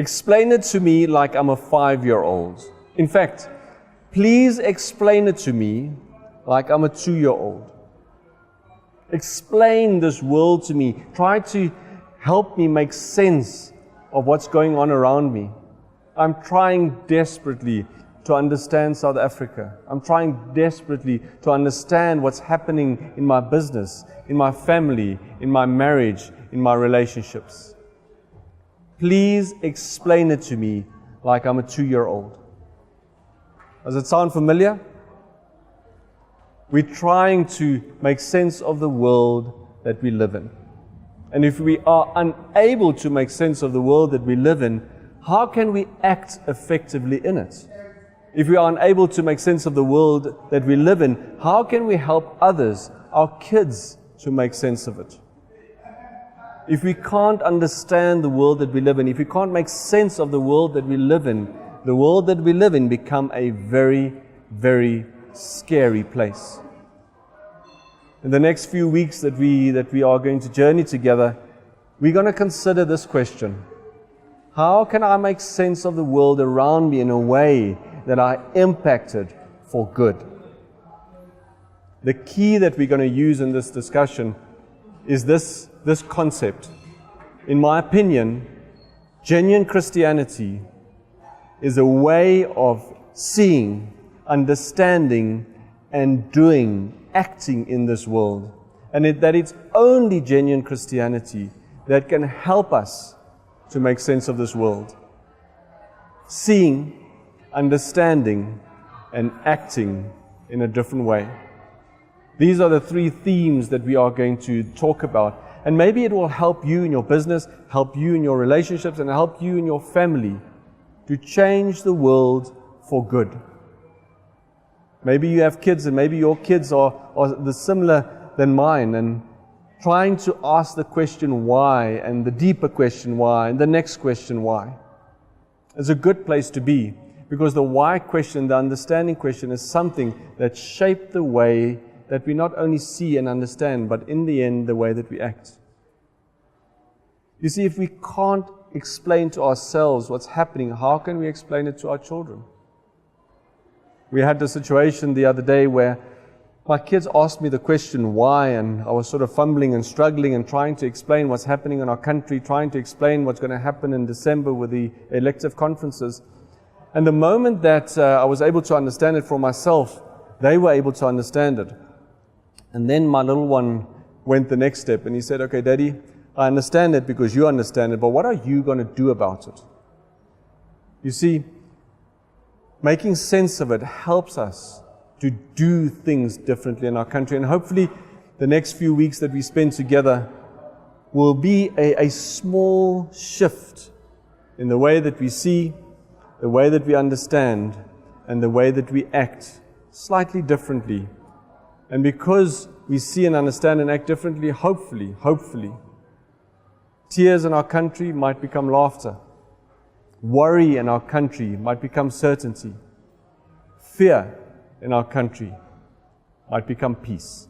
Explain it to me like I'm a 5-year-old. In fact, please explain it to me like I'm a 2-year-old. Explain this world to me. Try to help me make sense of what's going on around me. I'm trying desperately to understand South Africa. I'm trying desperately to understand what's happening in my business, in my family, in my marriage, in my relationships. Please explain it to me like I'm a 2-year-old. Does it sound familiar? We're trying to make sense of the world that we live in. And if we are unable to make sense of the world that we live in, how can we act effectively in it? If we are unable to make sense of the world that we live in, how can we help others, our kids, to make sense of it? If we can't understand the world that we live in, if we can't make sense of the world that we live in, the world that we live in become a very, very scary place. In the next few weeks that we are going to journey together, we're going to consider this question. How can I make sense of the world around me in a way that I impacted for good? The key that we're going to use in this discussion is this concept. In my opinion, genuine Christianity is a way of seeing, understanding, and acting in this world. And that it's only genuine Christianity that can help us to make sense of this world. Seeing, understanding, and acting in a different way. These are the 3 themes that we are going to talk about. And maybe it will help you in your business, help you in your relationships, and help you in your family to change the world for good. Maybe you have kids, and maybe your kids are similar than mine, and trying to ask the question why, and the deeper question why, and the next question why. It's a good place to be, because the why question, the understanding question, is something that shaped the way that we not only see and understand, but in the end, the way that we act. You see, if we can't explain to ourselves what's happening, how can we explain it to our children? We had a situation the other day where my kids asked me the question why, and I was sort of fumbling and struggling and trying to explain what's happening in our country, trying to explain what's going to happen in December with the elective conferences. And the moment that I was able to understand it for myself, they were able to understand it. And then my little one went the next step, and he said, "Okay, Daddy, I understand it because you understand it, but what are you going to do about it?" You see, making sense of it helps us to do things differently in our country. And hopefully the next few weeks that we spend together will be a small shift in the way that we see, the way that we understand, and the way that we act slightly differently. And because we see and understand and act differently, hopefully, tears in our country might become laughter. Worry in our country might become certainty. Fear in our country might become peace.